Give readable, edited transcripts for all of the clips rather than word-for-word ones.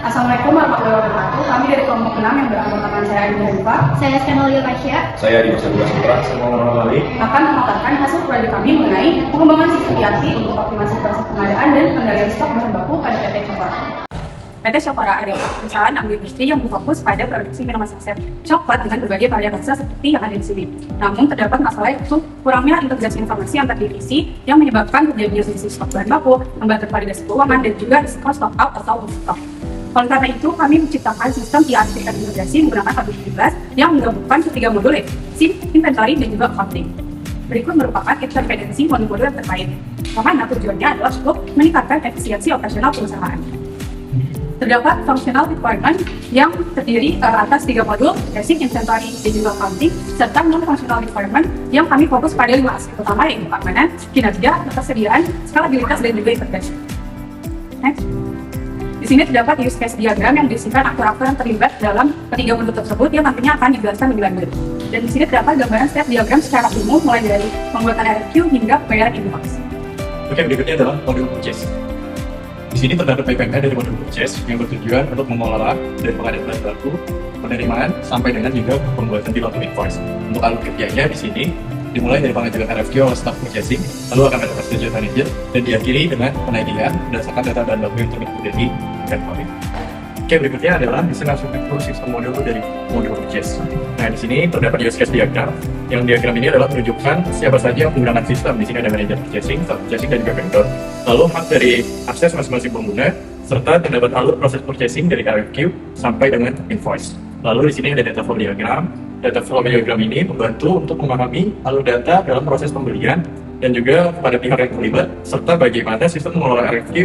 Assalamualaikum warahmatullahi wabarakatuh. Kami dari kelompok 6 yang beranggotakan saya Adi Hanifah, Saya Skenolio Tasya. Saya di Masa Tugas Putra, semua orang akan memaparkan hasil proyek kami mengenai pengembangan sistem ERP untuk optimasi proses pengadaan dan pengendalian stok bahan baku pada PT Cokora. PT Cokora adalah perusahaan agroindustri yang berfokus pada produksi minuman saset coklat dengan berbagai varian rasa seperti yang ada di sini. Namun terdapat masalah yaitu kurangnya integrasi informasi antar divisi yang menyebabkan terjadinya selisih stok bahan baku, membantu validasi keuangan dan juga risiko stock out atau overstock. Oleh karena itu, kami menciptakan sistem ERP integrasi menggunakan Tableau yang menggabungkan ketiga modul yaitu SIM, Inventory, dan juga Accounting. Berikut merupakan interdependensi modul-modul yang terkait. Karena tujuannya adalah untuk meningkatkan efisiensi operasional perusahaan. Terdapat functional requirement yang terdiri atas 3 modul, basic, inventory, dan juga accounting, serta non-functional requirement yang kami fokus pada 5 aspek utama yaitu keamanan, kinerja, ketersediaan, skalabilitas, dan juga integrasi. Next. Di sini terdapat use case diagram yang berisikan aktor-aktor yang terlibat dalam ketiga modul tersebut yang nantinya akan dijelaskan lebih lanjut. Dan di sini terdapat gambaran step diagram secara umum mulai dari pembuatan RFQ hingga pembayaran invoice. Oke, berikutnya adalah modul purchase. Di sini terdapat PPM dari modul purchase yang bertujuan untuk mengelola dan pengadaan bahan baku, penerimaan, sampai dengan juga pembuatan bill of invoice. Untuk alur kerjanya di sini dimulai dari pengajuan RFQ oleh staff purchasing, lalu akan ada persetujuan manajer, dan diakhiri dengan penagihan berdasarkan data bahan baku yang terbentuk dari inventory. Oke, berikutnya adalah desain arsitektur sistem modul dari modul purchase. Nah, di sini terdapat use case diagram. Yang diagram ini adalah menunjukkan siapa saja yang menggunakan sistem. Di sini ada manajer purchasing, staff purchasing, dan juga vendor. Lalu hak dari akses masing-masing pengguna, serta terdapat alur proses purchasing dari RFQ sampai dengan invoice. Lalu di sini ada data flow diagram. Data flow diagram ini membantu untuk memahami alur data dalam proses pembelian dan juga pada pihak yang terlibat, serta bagaimana sistem mengelola RFQ,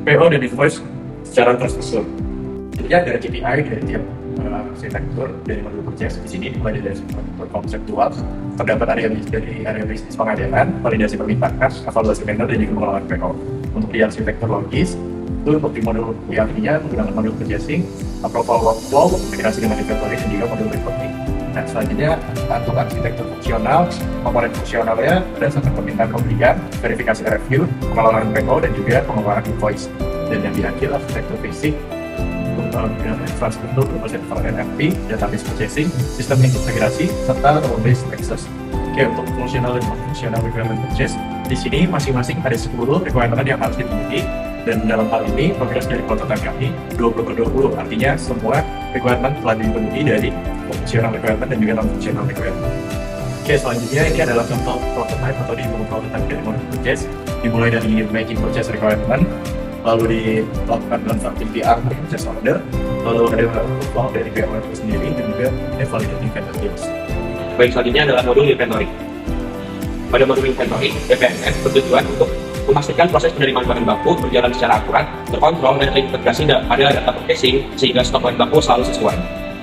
PO, dan invoice secara terstruktur. Jadi ada KPI dari tiap arsitektur dari modul purchase. Di sini mulai dari struktur konseptual, terdapat area bisnis pengadaan, validasi permintaan, evaluasi vendor, dan juga pengelolaan PO. Untuk di arsitektur logis, itu untuk di modul ERP-nya menggunakan modul purchasing, approval workflow, integrasi dengan inventory, dan juga modul reporting. Nah, selanjutnya untuk arsitektur fungsional, komponen fungsionalnya berdasarkan permintaan pembelian, verifikasi RFQ, pengelolaan PO, dan juga pengelolaan invoice. Dan yang terakhir arsitektur fisik, dengan infrastruktur berbasis NFP, database purchasing, sistem integrasi, serta role-based access. Oke, untuk fungsional dan non-fungsional requirement purchase, di sini masing-masing ada 10 requirement yang harus dipenuhi, dan dalam hal ini progres dari prototipe kami 20/20, artinya semua requirement telah dipenuhi dari fungsional requirement dan juga non-fungsional requirement. Oke, selanjutnya ini adalah contoh prototipe atau demo prototipe dari modul purchase, dimulai dari making purchase requirement, lalu dilakukan manufacturing PR dari purchase order, lalu ada workflow dari PO itu sendiri, dan juga validating vendor deals. Baik, selanjutnya adalah modul inventory. Pada modul inventory, BPMS bertujuan untuk memastikan proses penerimaan bahan baku berjalan secara akurat, terkontrol, dan terintegrasi pada data purchasing sehingga stok bahan baku selalu sesuai.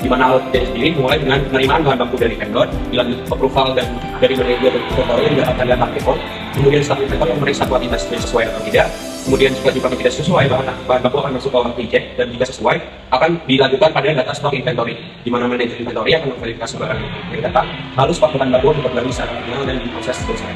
Di mana alur kerja sendiri mulai dengan penerimaan bahan baku dari vendor, dilanjut approval dan dari manajer inventory yang akan data PO, kemudian setelah vendor memeriksa kualitasnya sesuai atau tidak. Kemudian jika tidak sesuai, bahan baku akan masuk ke orang reject, dan jika sesuai akan dilanjutkan pada data stok inventory, di mana manajer inventory akan memverifikasi barang yang data, lalu stok bahan baku diperbarui secara manual dan diproses seterusnya.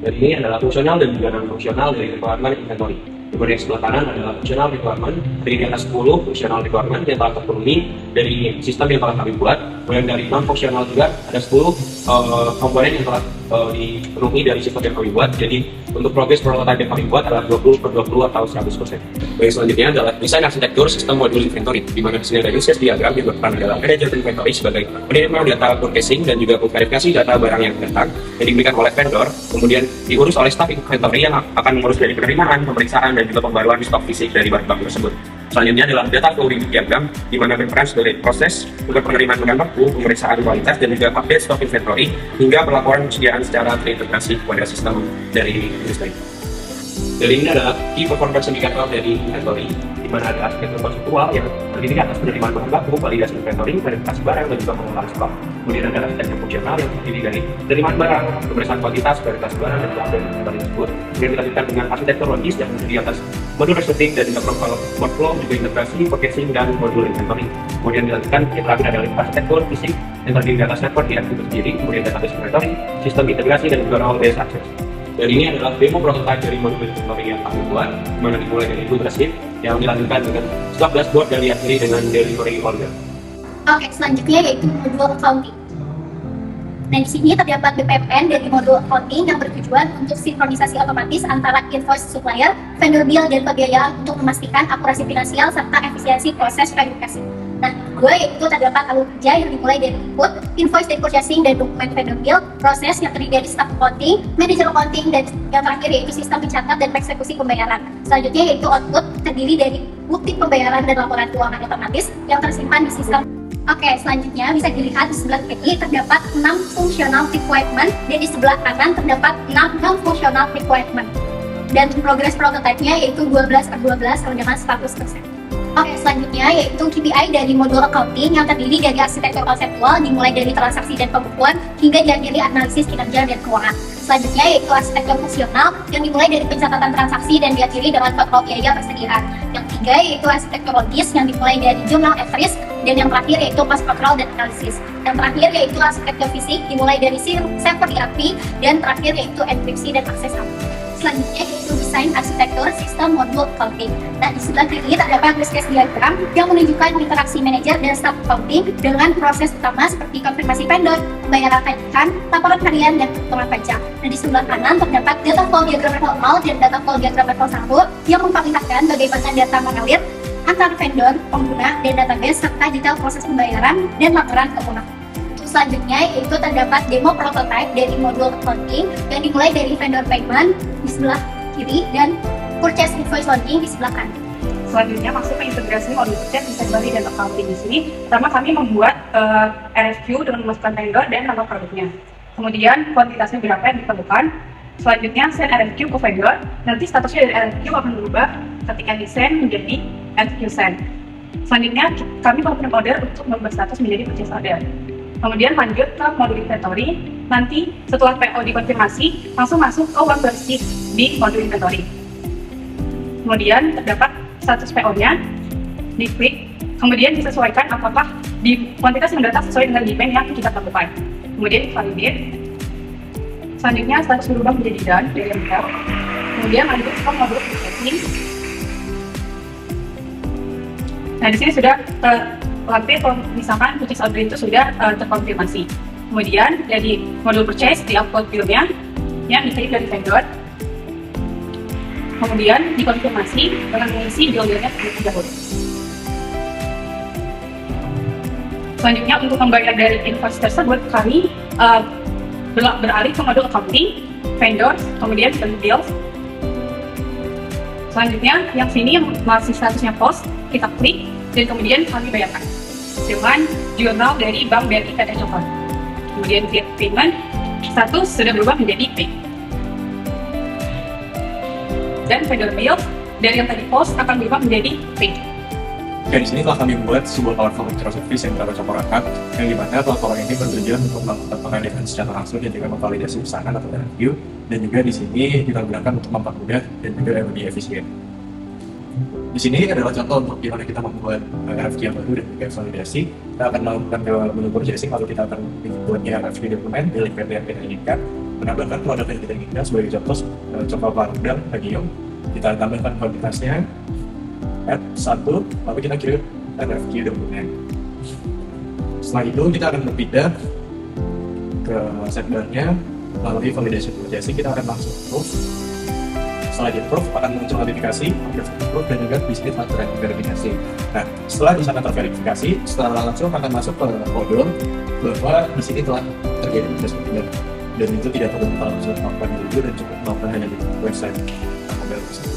Dan ini adalah fungsional dan juga non-fungsional dari requirement inventory. Kemudian yang sebelah kanan adalah fungsional requirement, terdiri di atas 10 fungsional requirement yang telah terpenuhi dari sistem yang telah kami buat. Kemudian dari non-fungsional juga ada 10 komponen yang telah dipenuhi dari sistem yang kami buat. Jadi untuk progres prototipe yang kami buat adalah 20/20 atau 100%. Baik, selanjutnya adalah desain arsitektur sistem modul inventory, di mana di sini ada use case diagram yang berperan adalah manajer inventory sebagai penerima data purchasing dan juga verifikasi data barang yang datang yang diberikan oleh vendor, kemudian diurus oleh staff inventory yang akan mengurus dari penerimaan, pemeriksaan, dan juga pembaruan stok fisik dari bahan baku tersebut. Selanjutnya adalah data flow diagram, di mana berperan sebagai proses untuk penerimaan bahan baku, pemeriksaan kualitas, dan juga update stok inventory hingga pelaporan persediaan secara terintegrasi kepada sistem dari industri. Jadi ini adalah key performance indicator dari inventory, di mana ada aspek konseptual yang terdiri atas penerimaan bahan baku, validasi inventory, verifikasi barang, dan juga pengelolaan stok. Kemudian ada aspek fungsional yang terdiri dari penerimaan barang, pemeriksaan kualitas, verifikasi barang, dan juga update inventory tersebut. Kemudian dilanjutkan dengan arsitektur logis yang terdiri atas modul reporting dan juga profile workflow, juga integrasi, purchasing, dan modul inventory. Kemudian dilanjutkan yang terakhir adalah arsitektur fisik yang terdiri atas network di itu sendiri, kemudian database inventory, sistem integrasi, dan juga role-based access. Dan ini adalah demo prototipe dari modul inventory yang kami buat, di mana dimulai dari leadership, yang dilanjutkan dengan stock dashboard dan diakhiri dengan delivery order. Oke, selanjutnya yaitu modul accounting. Nah, di sini terdapat BPMN dari modul accounting yang bertujuan untuk sinkronisasi otomatis antara invoice supplier, vendor bill, dan pembiayaan untuk memastikan akurasi finansial serta efisiensi proses verifikasi. Nah, kedua yaitu terdapat alur kerja yang dimulai dari input, invoice dan purchasing, dan dokumen vendor bill, proses yang terdiri dari staff accounting, manager accounting, dan yang terakhir yaitu sistem pencatat dan eksekusi pembayaran. Selanjutnya yaitu output terdiri dari bukti pembayaran dan laporan keuangan otomatis yang tersimpan di sistem. Oke, selanjutnya bisa dilihat di sebelah kiri terdapat 6 functional requirement dan di sebelah kanan terdapat 6 non-functional requirement. Dan progress prototype-nya yaitu 12/12 dengan 100%. Oke, selanjutnya yaitu KPI dari modul accounting yang terdiri dari arsitektur konseptual dimulai dari transaksi dan pembukuan hingga diakhiri analisis kinerja dan keuangan. Selanjutnya yaitu arsitektur fungsional yang dimulai dari pencatatan transaksi dan diakhiri dengan kontrol biaya persediaan. Yang ketiga yaitu arsitektur logis yang dimulai dari journal entries dan yang terakhir yaitu cost control dan analisis. Yang terakhir yaitu arsitektur fisik dimulai dari server ERP dan terakhir yaitu enkripsi dan akses aman. Selanjutnya yaitu desain arsitektur sistem modul accounting. Nah, di sebelah kiri terdapat use case diagram yang menunjukkan interaksi manajer dan staff accounting dengan proses utama seperti konfirmasi vendor, pembayaran tagihan, laporan harian, dan perhitungan pajak. Nah, di sebelah kanan terdapat data flow diagram level 0 dan data flow diagram level 1 yang memperlihatkan bagaimana data mengalir antara vendor, pengguna, dan database serta detail proses pembayaran dan laporan keuangan. Selanjutnya yaitu terdapat demo prototype dari modul accounting yang dimulai dari vendor payment di sebelah kiri dan purchase invoice loading di sebelah kanan. Selanjutnya masuk ke integrasi modul purchase, inventory, dan accounting. Di sini pertama kami membuat RFQ dengan memasukkan vendor dan nama produknya. Kemudian kuantitasnya berapa yang diperlukan. Selanjutnya send RFQ ke vendor. Nanti statusnya dari RFQ akan berubah ketika di send menjadi RFQ send. Selanjutnya kami melakukan order untuk merubah status menjadi purchase order. Kemudian lanjut ke modul inventory. Nanti setelah PO dikonfirmasi, langsung masuk ke uang bersih di modul inventory. Kemudian terdapat status PO-nya, diklik, kemudian disesuaikan apakah di kuantitas yang datang sesuai dengan demand yang kita tentukan. Kemudian validate. Selanjutnya status berubah menjadi done dari retail. Kemudian lanjut ke modul purchasing. Nah, di sini sudah lampir kalau misalkan purchase order itu sudah terkonfirmasi. Kemudian dari modul purchase di-upload bill-nya yang dikirim dari vendor. Kemudian dikonfirmasi dengan mengisi bill-nya terlebih dahulu. Selanjutnya untuk membayar dari invoice tersebut kami beralih ke modul accounting, vendors, kemudian bills. Selanjutnya yang sini yang masih statusnya post, kita klik dan kemudian kami bayarkan dengan jurnal dari Bank BRI PT Coklat. Kemudian create payment, status sudah berubah menjadi pay. Dan vendor bill dari yang tadi post akan berubah menjadi pay. Oke, di sini telah kami membuat sebuah powerful microservice yang kita coba rakam, yang dimana platform ini bertujuan untuk melakukan pengadaan secara langsung dan juga memvalidasi pesanan atau review, dan juga di sini kita gunakan untuk mempermudah dan juga lebih efisien. Di sini adalah contoh untuk gimana kita membuat RFQ yang baru dan juga validasi. Kita akan melakukan ke menu purchasing, lalu kita akan membuatnya RFQ dokumen, pilih PT yang kita inginkan, menambahkan produk yang kita inginkan, sebagai contoh coklat udang, Hagium. Kita tambahkan kuantitasnya, add 1, lalu kita kirim RFQ dokumen. Setelah itu kita akan berpindah ke sidebar-nya, melalui validation purchasing kita akan langsung approve. Setelah di-approve akan muncul notifikasi, approve, dan juga di sini telah terverifikasi. Nah, setelah di sana terverifikasi, setelah langsung akan masuk ke modul bahwa di sini telah terjadi proses order, dan itu tidak perlu langsung melakukan dulu dan cukup melakukan hanya di website mobile tersebut.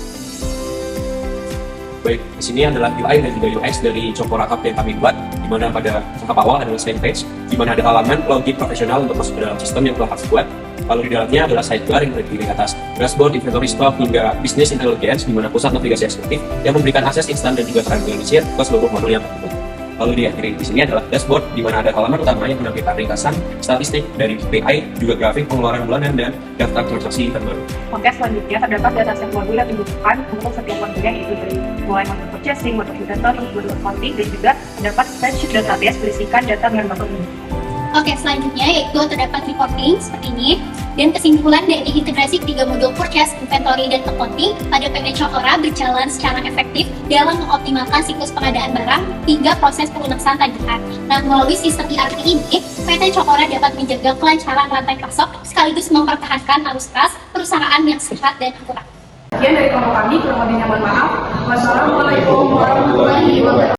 Baik, di sini adalah UI dan juga UX dari Cokora Cup yang kami buat, di mana pada tahap awal adalah site page, di mana ada halaman login profesional untuk masuk ke dalam sistem yang telah kami buat. Lalu di dalamnya adalah sidebar yang terdiri atas dashboard, inventory stock, hingga business intelligence, di mana pusat navigasi eksekutif yang memberikan akses instan dan juga terorganisir ke seluruh modul yang terbentuk. Lalu diakhiri di sini adalah dashboard, di mana ada halaman utama yang menampilkan ringkasan, statistik dari KPI, juga grafik pengeluaran bulanan dan daftar transaksi terbaru. Oke, selanjutnya terdapat dataset modul yang dibutuhkan untuk setiap modulnya, yaitu dari mulai modul purchasing, modul inventory, modul accounting, dan juga terdapat spreadsheet database berisikan data bahan baku ini. Oke, selanjutnya yaitu terdapat reporting seperti ini. Dan kesimpulan dari integrasi ketiga modul purchase, inventory, dan accounting pada PT Cokora berjalan secara efektif dalam mengoptimalkan siklus pengadaan barang hingga proses pelunasan tagihan. Nah, melalui sistem ERP ini, PT Cokora dapat menjaga kelancaran rantai pasok sekaligus mempertahankan arus kas perusahaan yang sehat dan akurat. Sekian dari kelompok kami, kurang lebihnya mohon maaf. Wassalamualaikum warahmatullahi wabarakatuh.